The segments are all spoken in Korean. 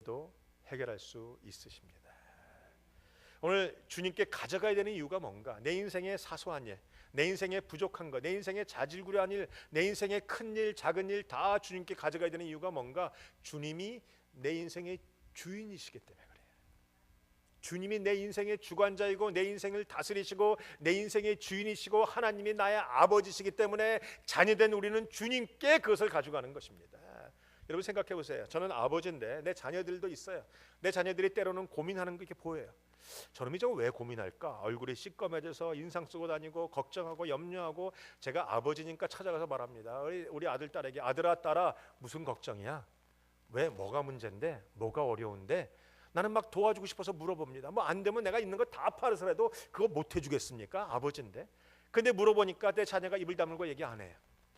문제도 해결할 수 있으십니다. 오늘 주님께 가져가야 되는 이유가 뭔가? 내 인생의 사소한 일, 내 인생의 부족한 것, 내 인생의 자질구레한 일, 내 인생의 큰 일, 작은 일 다 주님께 가져가야 되는 이유가 뭔가? 주님이 내 인생의 주인이시기 때문에 그래요. 주님이 내 인생의 주관자이고 내 인생을 다스리시고 내 인생의 주인이시고 하나님이 나의 아버지시기 때문에 자녀된 우리는 주님께 그것을 가져가는 것입니다. 여러분 생각해 보세요. 저는 아버지인데 내 자녀들도 있어요. 내 자녀들이 때로는 고민하는 게 이렇게 보여요. 저놈이 저거 왜 고민할까? 얼굴이 시꺼매져서 인상 쓰고 다니고 걱정하고 염려하고, 제가 아버지니까 찾아가서 말합니다. 우리 아들 딸에게, 아들아 딸아 무슨 걱정이야? 왜? 뭐가 문제인데? 뭐가 어려운데? 나는 막 도와주고 싶어서 물어봅니다. 뭐 안 되면 내가 있는 거 다 팔아서라도 그거 못 해주겠습니까? 아버지인데. 근데 물어보니까 내 자녀가 입을 다물고 얘기 안 해요.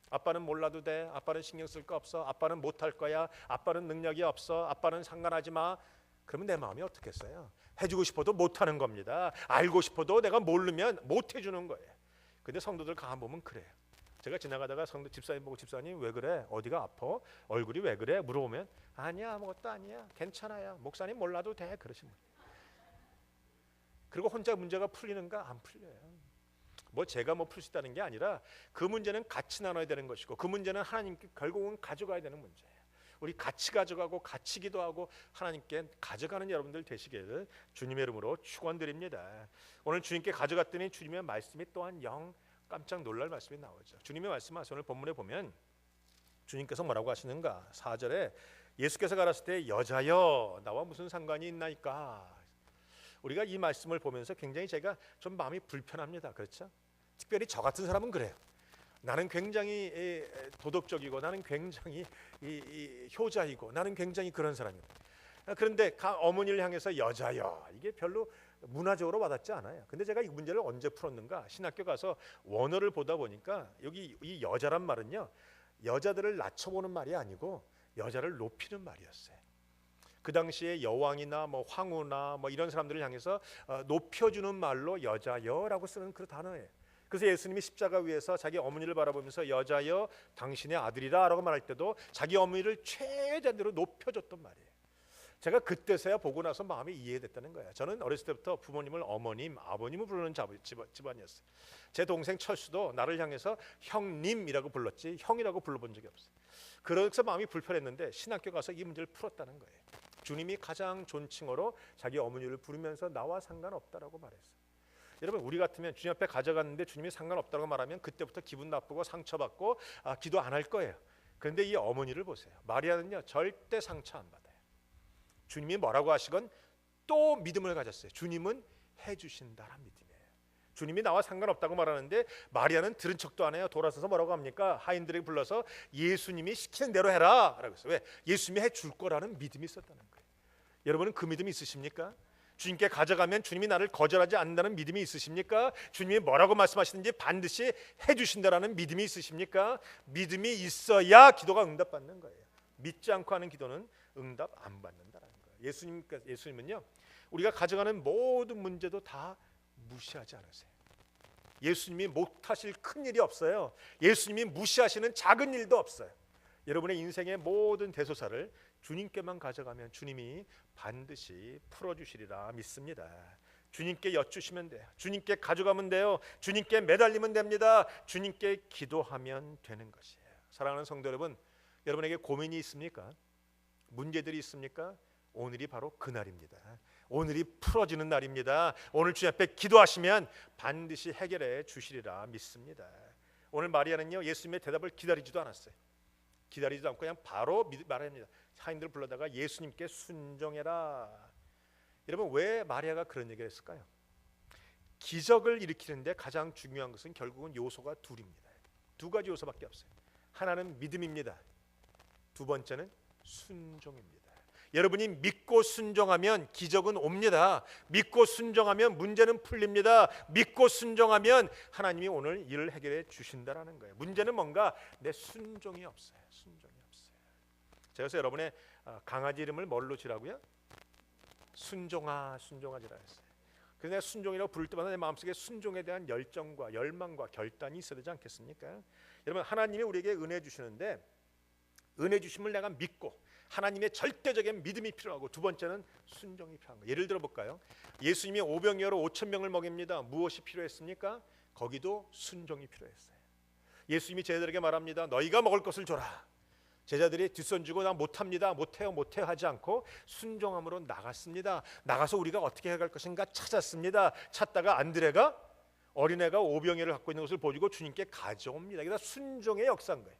아빠는 몰라도 돼. 아빠는 신경 쓸 거 없어. 아빠는 못할 거야. 아빠는 능력이 없어. 아빠는 상관하지 마. 그러면 내 마음이 어떻겠어요? 해주고 싶어도 못하는 겁니다. 알고 싶어도 내가 모르면 못 해주는 거예요. 근데 성도들 가보면 그래요. 제가 지나가다가 성도 집사님 보고, 집사님 왜 그래? 어디가 아파? 얼굴이 왜 그래? 물어보면 아니야, 아무것도 아니야, 괜찮아요, 목사님 몰라도 돼, 그러시면. 그리고 혼자 문제가 풀리는가? 안 풀려요. 뭐 제가 뭐 풀 수 있다는 게 아니라 그 문제는 같이 나눠야 되는 것이고 그 문제는 하나님께 결국은 가져가야 되는 문제예요. 우리 같이 가져가고 같이 기도하고 하나님께 가져가는 여러분들 되시기를 주님의 이름으로 축원드립니다. 오늘 주님께 가져갔더니 주님의 말씀이 또한 영 깜짝 놀랄 말씀이 나오죠. 주님의 말씀하셔서 오늘 본문에 보면 주님께서 뭐라고 하시는가? 4절에 예수께서 가라사대 때 여자여 나와 무슨 상관이 있나이까? 우리가 이 말씀을 보면서 굉장히 제가 좀 마음이 불편합니다. 그렇죠? 특별히 저 같은 사람은 그래요. 나는 굉장히 도덕적이고 나는 굉장히 효자이고 나는 굉장히 그런 사람이에요. 그런데 어머니를 향해서 여자여, 이게 별로 문화적으로 와닿지 않아요. 근데 제가 이 문제를 언제 풀었는가? 신학교 가서 원어를 보다 보니까 여기 이 여자란 말은요, 여자들을 낮춰보는 말이 아니고 여자를 높이는 말이었어요. 그 당시에 여왕이나 뭐 황후나 뭐 이런 사람들을 향해서 높여주는 말로 여자여라고 쓰는 그 단어예요. 그래서 예수님이 십자가 위에서 자기 어머니를 바라보면서 여자여 당신의 아들이다 라고 말할 때도 자기 어머니를 최대한으로 높여줬단 말이에요. 제가 그때서야 보고 나서 마음이 이해됐다는 거예요. 저는 어렸을 때부터 부모님을 어머님, 아버님을 부르는 집안이었어요. 제 동생 철수도 나를 향해서 형님이라고 불렀지 형이라고 불러본 적이 없어요. 그래서 마음이 불편했는데 신학교 가서 이 문제를 풀었다는 거예요. 주님이 가장 존칭어로 자기 어머니를 부르면서 나와 상관없다라고 말했어요. 여러분, 우리 같으면 주님 앞에 가져갔는데 주님이 상관없다고 말하면 그때부터 기분 나쁘고 상처받고 기도 안 할 거예요. 그런데 이 어머니를 보세요. 마리아는요 절대 상처 안 받아요. 주님이 뭐라고 하시건 또 믿음을 가졌어요. 주님은 해주신다란 믿음이에요. 주님이 나와 상관없다고 말하는데 마리아는 들은 척도 안 해요. 돌아서서 뭐라고 합니까? 하인들에게 불러서 예수님이 시키는 대로 해라 라고 했어요. 왜? 예수님이 해줄 거라는 믿음이 있었다는 거예요. 여러분은 그 믿음이 있으십니까? 주님께 가져가면 주님이 나를 거절하지 않는다는 믿음이 있으십니까? 주님이 뭐라고 말씀하시는지 반드시 해주신다라는 믿음이 있으십니까? 믿음이 있어야 기도가 응답받는 거예요. 믿지 않고 하는 기도는 응답 안 받는다라는 거예요. 예수님은요 우리가 가져가는 모든 문제도 다 무시하지 않으세요. 예수님이 못하실 큰 일이 없어요. 예수님이 무시하시는 작은 일도 없어요. 여러분의 인생의 모든 대소사를 주님께만 가져가면 주님이 반드시 풀어주시리라 믿습니다. 주님께 여쭈시면 돼요. 주님께 가져가면 돼요. 주님께 매달리면 됩니다. 주님께 기도하면 되는 것이에요. 사랑하는 성도 여러분, 여러분에게 고민이 있습니까? 문제들이 있습니까? 오늘이 바로 그날입니다. 오늘이 풀어지는 날입니다. 오늘 주님 앞에 기도하시면 반드시 해결해 주시리라 믿습니다. 오늘 마리아는요 예수님의 대답을 기다리지도 않았어요. 기다리지도 않고 그냥 바로 말합니다. 하인들을 불러다가 예수님께 순종해라. 여러분, 왜 마리아가 그런 얘기를 했을까요? 기적을 일으키는데 가장 중요한 것은 결국은 요소가 둘입니다. 두 가지 요소밖에 없어요. 하나는 믿음입니다. 두 번째는 순종입니다. 여러분이 믿고 순종하면 기적은 옵니다. 믿고 순종하면 문제는 풀립니다. 믿고 순종하면 하나님이 오늘 일을 해결해 주신다라는 거예요. 문제는 뭔가 내 순종이 없어요. 순종이 없어요. 제가 그래서 여러분의 강아지 이름을 뭘로 지라고요? 순종아, 순종아지라 했어요. 그래서 내가 순종이라고 부를 때마다 내 마음속에 순종에 대한 열정과 열망과 결단이 있어야 되지 않겠습니까? 여러분, 하나님이 우리에게 은혜 주시는데 은혜 주심을 내가 믿고 하나님의 절대적인 믿음이 필요하고 두 번째는 순종이 필요한 거예요. 예를 들어 볼까요? 예수님이 오병이어로 5천 명을 먹입니다. 무엇이 필요했습니까? 거기도 순종이 필요했어요. 예수님이 제자들에게 말합니다. 너희가 먹을 것을 줘라. 제자들이 뒷손 주고 나 못합니다. 못해요 하지 않고 순종함으로 나갔습니다. 나가서 우리가 어떻게 해갈 것인가 찾았습니다. 찾다가 안드레가 어린애가 오병이어를 갖고 있는 것을 보여주고 주님께 가져옵니다. 그러니까 순종의 역사인 거예요.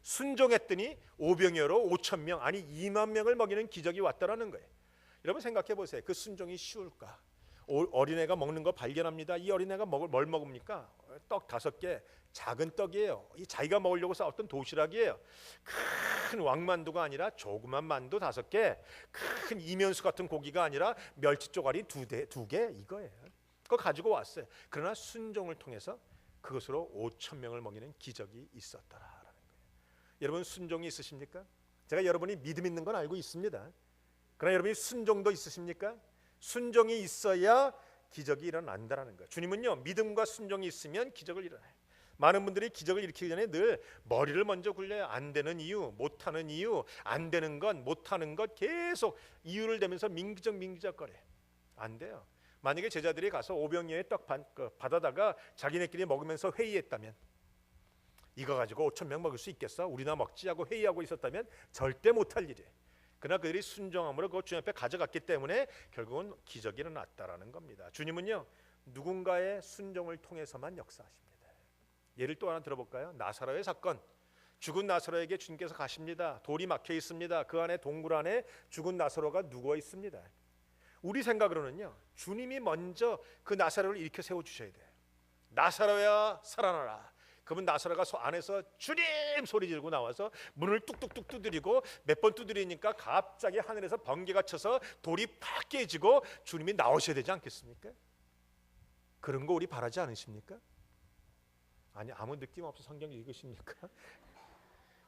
순종했더니 오병이어로 5천 명 아니 2만 명을 먹이는 기적이 왔다라는 거예요. 여러분 생각해 보세요. 그 순종이 쉬울까? 어린애가 먹는 거 발견합니다. 이 어린애가 뭘 먹습니까? 떡 5개, 작은 떡이에요. 이 자기가 먹으려고 싸웠던 도시락이에요. 큰 왕만두가 아니라 조그만 만두 5개, 큰 이면수 같은 고기가 아니라 멸치 쪼가리 2개 이거예요. 그거 가지고 왔어요. 그러나 순종을 통해서 그것으로 5천 명을 먹이는 기적이 있었더라라는 거예요. 여러분 순종이 있으십니까? 제가 여러분이 믿음 있는 건 알고 있습니다. 그러나 여러분이 순종도 있으십니까? 순종이 있어야 기적이 일어난다는 거예요. 주님은요 믿음과 순종이 있으면 기적을 일어나요. 많은 분들이 기적을 일으키기 전에 늘 머리를 먼저 굴려요. 안 되는 이유, 못하는 이유, 안 되는 것, 못하는 것 계속 이유를 대면서 민기적거려요. 안 돼요. 만약에 제자들이 가서 오병이어의 떡 받아다가 자기네끼리 먹으면서 회의했다면 이거 가지고 5천 명 먹을 수 있겠어? 우리나 먹지 하고 회의하고 있었다면 절대 못할 일이에요. 그러나 그들이 순종함으로 그걸 주님 앞에 가져갔기 때문에 결국은 기적이 일어났다라는 겁니다. 주님은요 누군가의 순종을 통해서만 역사하십니다. 예를 또 하나 들어볼까요? 나사로의 사건. 죽은 나사로에게 주님께서 가십니다. 돌이 막혀 있습니다. 그 안에 동굴 안에 죽은 나사로가 누워 있습니다. 우리 생각으로는요 주님이 먼저 그 나사로를 일으켜 세워 주셔야 돼요. 나사로야 살아나라. 그러면 나사로가 안에서 주님 소리 지르고 나와서 문을 뚝뚝뚝 두드리고 몇 번 두드리니까 갑자기 하늘에서 번개가 쳐서 돌이 팍 깨지고 주님이 나오셔야 되지 않겠습니까? 그런 거 우리 바라지 않으십니까? 아니 아무 느낌 없어 성경 읽으십니까?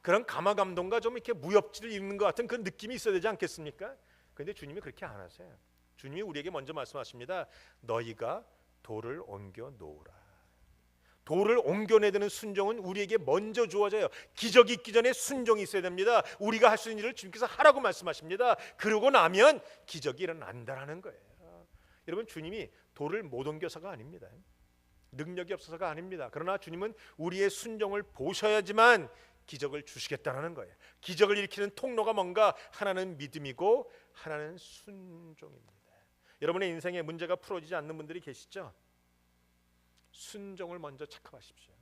그런 감화감동과 좀 이렇게 무협지를 읽는 것 같은 그런 느낌이 있어야 되지 않겠습니까? 그런데 주님이 그렇게 안 하세요. 주님이 우리에게 먼저 말씀하십니다. 너희가 돌을 옮겨 놓으라. 돌을 옮겨내야 되는 순종은 우리에게 먼저 주어져요. 기적이 있기 전에 순종이 있어야 됩니다. 우리가 할 수 있는 일을 주님께서 하라고 말씀하십니다. 그러고 나면 기적이 일어난다는 거예요. 여러분 주님이 돌을 못 옮겨서가 아닙니다. 능력이 없어서가 아닙니다. 그러나 주님은 우리의 순종을 보셔야지만 기적을 주시겠다는 거예요. 기적을 일으키는 통로가 뭔가 하나는 믿음이고 하나는 순종입니다. 여러분의 인생에 문제가 풀어지지 않는 분들이 계시죠? 순종을 먼저 체크하십시오.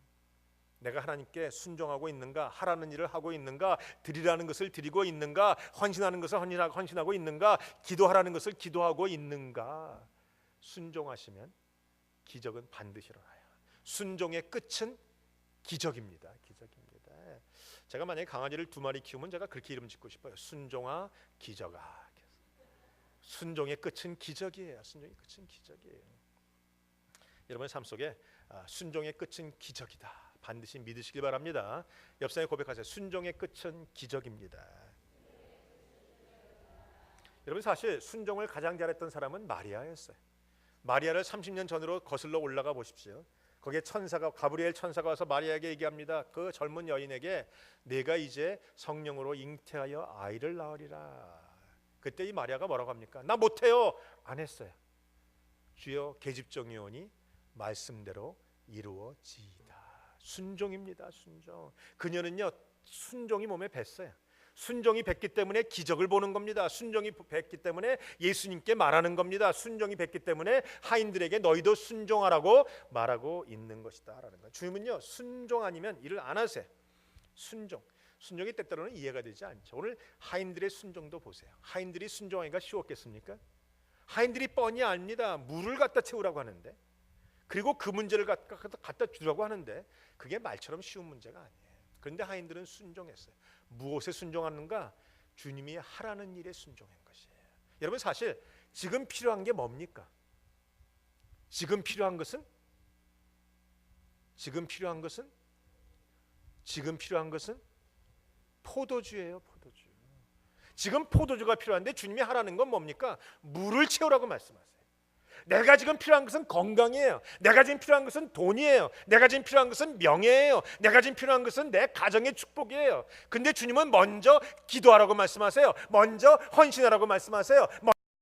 내가 하나님께 순종하고 있는가, 하라는 일을 하고 있는가, 드리라는 것을 드리고 있는가, 헌신하는 것을 헌신하고 있는가, 기도하라는 것을 기도하고 있는가. 순종하시면 기적은 반드시 일어나요. 순종의 끝은 기적입니다. 기적입니다. 제가 만약에 강아지를 2마리 키우면 제가 그렇게 이름 짓고 싶어요. 순종아 기적아. 순종의 끝은 기적이에요. 순종의 끝은 기적이에요. 여러분의 삶 속에 순종의 끝은 기적이다. 반드시 믿으시길 바랍니다. 옆 사람에 고백하세요. 순종의 끝은 기적입니다. 여러분 사실 순종을 가장 잘했던 사람은 마리아였어요. 마리아를 30년 전으로 거슬러 올라가 보십시오. 거기에 천사가 가브리엘 천사가 와서 마리아에게 얘기합니다. 그 젊은 여인에게 내가 이제 성령으로 잉태하여 아이를 낳으리라. 그때 이 마리아가 뭐라고 합니까? 나 못해요. 안 했어요. 주여 계집종이오니 말씀대로 이루어지이다. 순종입니다. 순종. 그녀는요 순종이 몸에 뱄어요. 순종이 뱄기 때문에 기적을 보는 겁니다. 순종이 뱄기 때문에 예수님께 말하는 겁니다. 순종이 뱄기 때문에 하인들에게 너희도 순종하라고 말하고 있는 것이다라는 거예요. 주님은요 순종 아니면 일을 안 하세요. 순종이 때때로는 이해가 되지 않죠. 오늘 하인들의 순종도 보세요. 하인들이 순종하기가 쉬웠겠습니까? 하인들이 뻔히 압니다. 물을 갖다 채우라고 하는데, 그리고 그 문제를 갖다 주라고 하는데 그게 말처럼 쉬운 문제가 아니에요. 그런데 하인들은 순종했어요. 무엇에 순종하는가? 주님이 하라는 일에 순종한 것이에요. 여러분 사실 지금 필요한 게 뭡니까? 지금 필요한 것은 포도주예요. 포도주. 지금 포도주가 필요한데 주님이 하라는 건 뭡니까? 물을 채우라고 말씀하세요. 내가 지금 필요한 것은 건강이에요. 내가 지금 필요한 것은 돈이에요. 내가 지금 필요한 것은 명예예요. 내가 지금 필요한 것은 내 가정의 축복이에요. 근데 주님은 먼저 기도하라고 말씀하세요. 먼저 헌신하라고 말씀하세요.